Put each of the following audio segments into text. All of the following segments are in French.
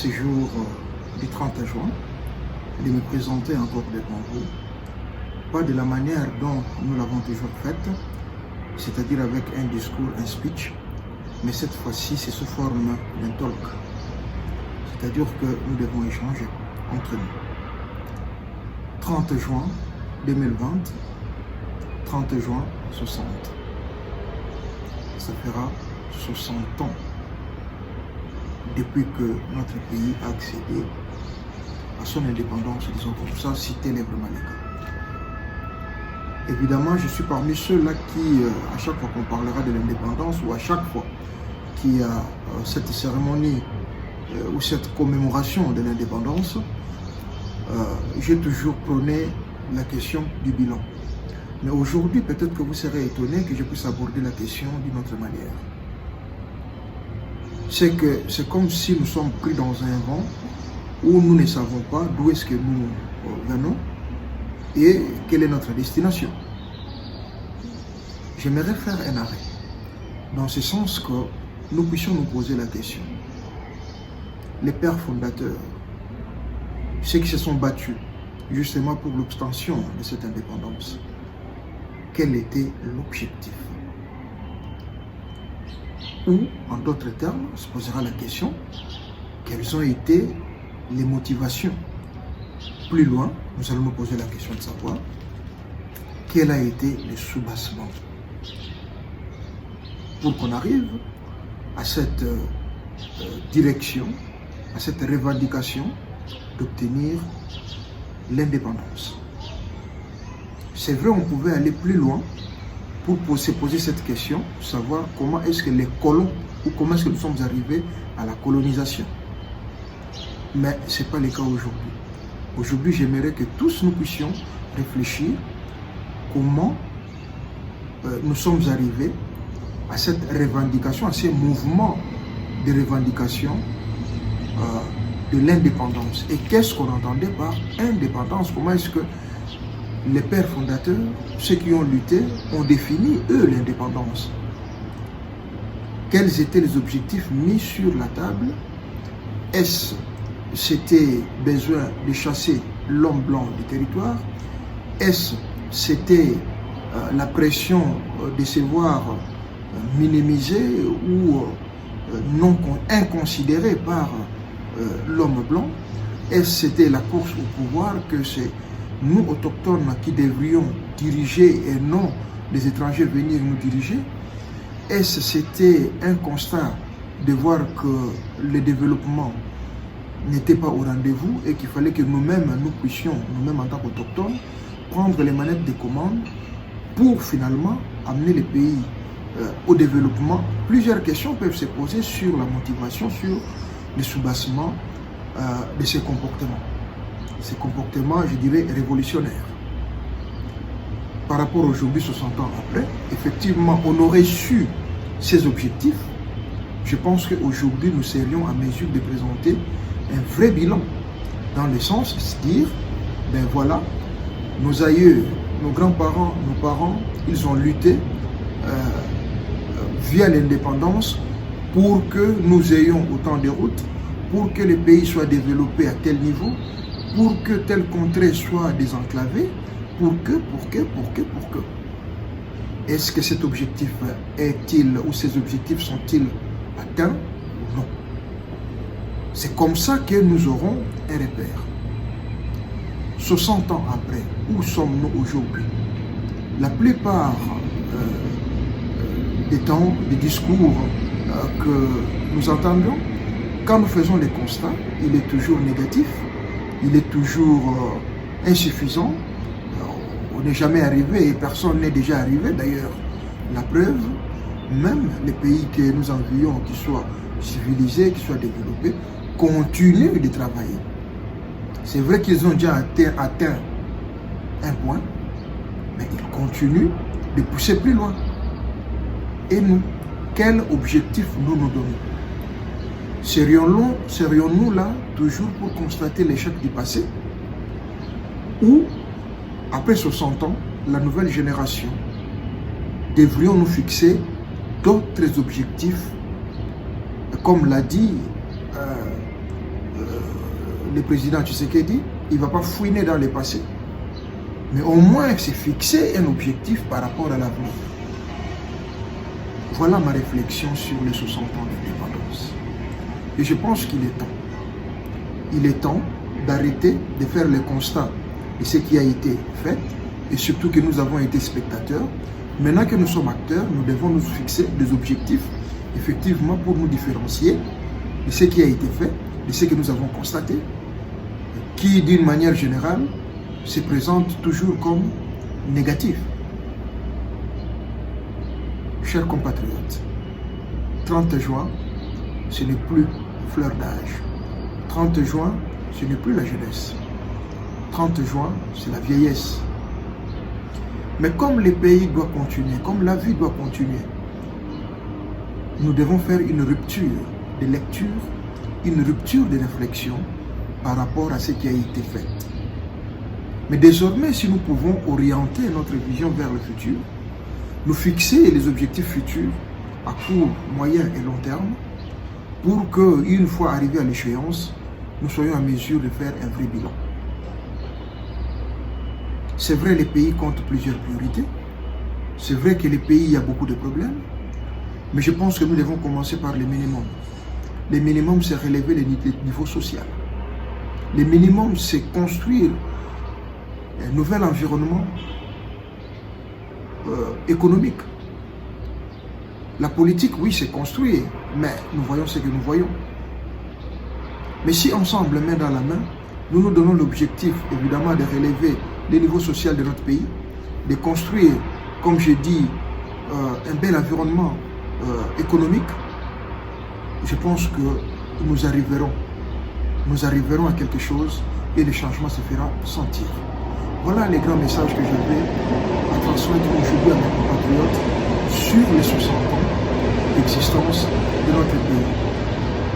ce jour du 30 juin, de me présenter encore devant vous, pas de la manière dont nous l'avons toujours faite, c'est-à-dire avec un discours, un speech, mais cette fois-ci c'est sous forme d'un talk, c'est-à-dire que nous devons échanger entre nous. 30 juin 2020, 30 juin 60. Ça fera 60 ans depuis que notre pays a accédé à son indépendance, disons comme ça, si tel est vraiment le cas. Évidemment, je suis parmi ceux-là qui, à chaque fois qu'on parlera de l'indépendance ou à chaque fois qu'il y a cette cérémonie ou cette commémoration de l'indépendance, j'ai toujours prôné la question du bilan. Mais aujourd'hui, peut-être que vous serez étonné que je puisse aborder la question d'une autre manière. C'est comme si nous sommes pris dans un vent où nous ne savons pas d'où est-ce que nous venons et quelle est notre destination. J'aimerais faire un arrêt, dans ce sens que nous puissions nous poser la question. Les pères fondateurs, ceux qui se sont battus justement pour l'obtention de cette indépendance, quel était l'objectif? Ou, en d'autres termes, on se posera la question, quelles ont été les motivations? Plus loin, nous allons nous poser la question de savoir quel a été le soubassement pour qu'on arrive à cette direction, à cette revendication d'obtenir l'indépendance. C'est vrai, on pouvait aller plus loin pour se poser cette question, savoir comment est-ce que les colons, ou comment est-ce que nous sommes arrivés à la colonisation. Mais ce n'est pas le cas aujourd'hui. Aujourd'hui, j'aimerais que tous nous puissions réfléchir comment nous sommes arrivés à cette revendication, à ces mouvements de revendication de l'indépendance. Et qu'est-ce qu'on entendait par indépendance? Comment est-ce que les pères fondateurs, ceux qui ont lutté, ont défini, eux, l'indépendance? Quels étaient les objectifs mis sur la table? Est-ce c'était besoin de chasser l'homme blanc du territoire? Est-ce c'était la pression de se voir minimisé ou non inconsidéré par l'homme blanc? Est-ce c'était la course au pouvoir, que c'est nous, autochtones, qui devrions diriger et non les étrangers venir nous diriger? Est-ce c'était un constat de voir que le développement n'était pas au rendez-vous et qu'il fallait que nous-mêmes, nous puissions, nous-mêmes en tant qu'autochtones, prendre les manettes des commandes pour finalement amener les pays au développement? Plusieurs questions peuvent se poser sur la motivation, sur le soubassement de ces comportements. Ces comportements, je dirais, révolutionnaires. Par rapport aujourd'hui, 60 ans après, effectivement, on aurait su ces objectifs. Je pense qu'aujourd'hui, nous serions en mesure de présenter un vrai bilan, dans le sens de dire, ben voilà, nos aïeux, nos grands-parents, nos parents, ils ont lutté via l'indépendance pour que nous ayons autant de routes, pour que le pays soit développé à tel niveau, pour que telle contrée soit désenclavée, pour que. Est-ce que cet objectif est-il, ou ces objectifs sont-ils atteints ou non? C'est comme ça que nous aurons un repère. 60 ans après, où sommes-nous aujourd'hui? La plupart des temps, des discours que nous entendons, quand nous faisons les constats, il est toujours négatif, il est toujours insuffisant. On n'est jamais arrivé et personne n'est déjà arrivé. D'ailleurs, la preuve, même les pays que nous envions, qui soient civilisés, qui soient développés, continuent de travailler. C'est vrai qu'ils ont déjà atteint un point, mais ils continuent de pousser plus loin. Et nous, quel objectif nous nous donnons? Serions-nous là toujours pour constater l'échec du passé? Ou, après 60 ans, la nouvelle génération, devrions nous fixer d'autres objectifs, comme l'a dit le président Tshisekedi, il ne va pas fouiner dans le passé. Mais au moins, c'est fixer un objectif par rapport à l'avenir. Voilà ma réflexion sur les 60 ans d'indépendance. Et je pense qu'il est temps. Il est temps d'arrêter de faire le constat de ce qui a été fait, et surtout que nous avons été spectateurs. Maintenant que nous sommes acteurs, nous devons nous fixer des objectifs, effectivement, pour nous différencier de ce qui a été fait, de ce que nous avons constaté, qui, d'une manière générale, se présente toujours comme négatif. Chers compatriotes, 30 juin, ce n'est plus fleur d'âge. 30 juin, ce n'est plus la jeunesse. 30 juin, c'est la vieillesse. Mais comme le pays doit continuer, comme la vie doit continuer, nous devons faire une rupture de lecture, une rupture de réflexion par rapport à ce qui a été fait. Mais désormais, si nous pouvons orienter notre vision vers le futur, nous fixer les objectifs futurs à court, moyen et long terme, pour qu'une fois arrivés à l'échéance, nous soyons en mesure de faire un vrai bilan. C'est vrai, les pays comptent plusieurs priorités. C'est vrai que les pays, il y a beaucoup de problèmes. Mais je pense que nous devons commencer par le minimum. Le minimum, c'est relever le niveau social. Le minimum, c'est construire un nouvel environnement économique. La politique, oui, c'est construire, mais nous voyons ce que nous voyons. Mais si ensemble, main dans la main, nous nous donnons l'objectif, évidemment, de relever le niveau social de notre pays, de construire, comme j'ai dit, un bel environnement économique, je pense que nous arriverons à quelque chose et le changement se fera sentir. Voilà les grands messages que j'avais à transmettre aujourd'hui à mes compatriotes sur les 60 ans d'existence de notre pays.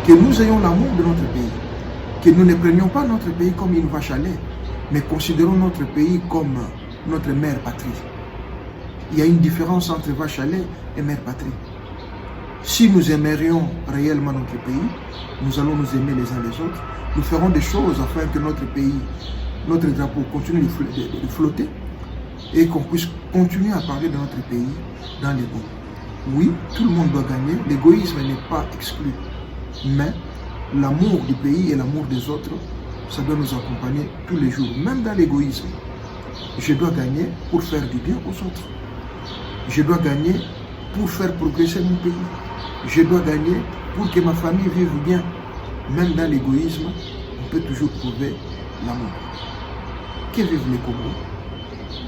Que nous ayons l'amour de notre pays, que nous ne prenions pas notre pays comme une vache à lait, mais considérons notre pays comme notre mère patrie. Il y a une différence entre vache à lait et mère patrie. Si nous aimerions réellement notre pays, nous allons nous aimer les uns les autres. Nous ferons des choses afin que notre pays, notre drapeau continue de flotter et qu'on puisse continuer à parler de notre pays dans l'ego. Oui, tout le monde doit gagner. L'égoïsme n'est pas exclu. Mais l'amour du pays et l'amour des autres, ça doit nous accompagner tous les jours. Même dans l'égoïsme, je dois gagner pour faire du bien aux autres. Je dois gagner pour faire progresser mon pays. Je dois gagner pour que ma famille vive bien. Même dans l'égoïsme, on peut toujours trouver l'amour. Que vivent les Congos,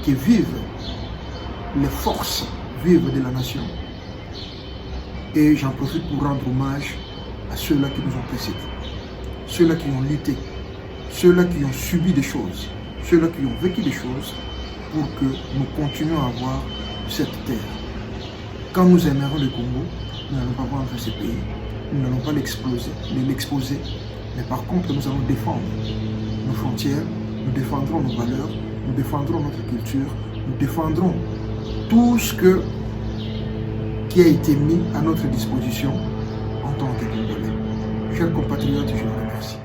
que vivent les forces vives de la nation. Et j'en profite pour rendre hommage à ceux-là qui nous ont précédés, ceux-là qui ont lutté, ceux-là qui ont subi des choses, ceux-là qui ont vécu des choses pour que nous continuions à avoir cette terre. Quand nous aimerons le Congo, nous n'allons pas vendre ce pays, nous n'allons pas l'exposer, mais par contre nous allons défendre nos frontières, nous défendrons nos valeurs, nous défendrons notre culture, nous défendrons tout ce qui a été mis à notre disposition en tant que Congolais. Chers compatriotes, je vous remercie.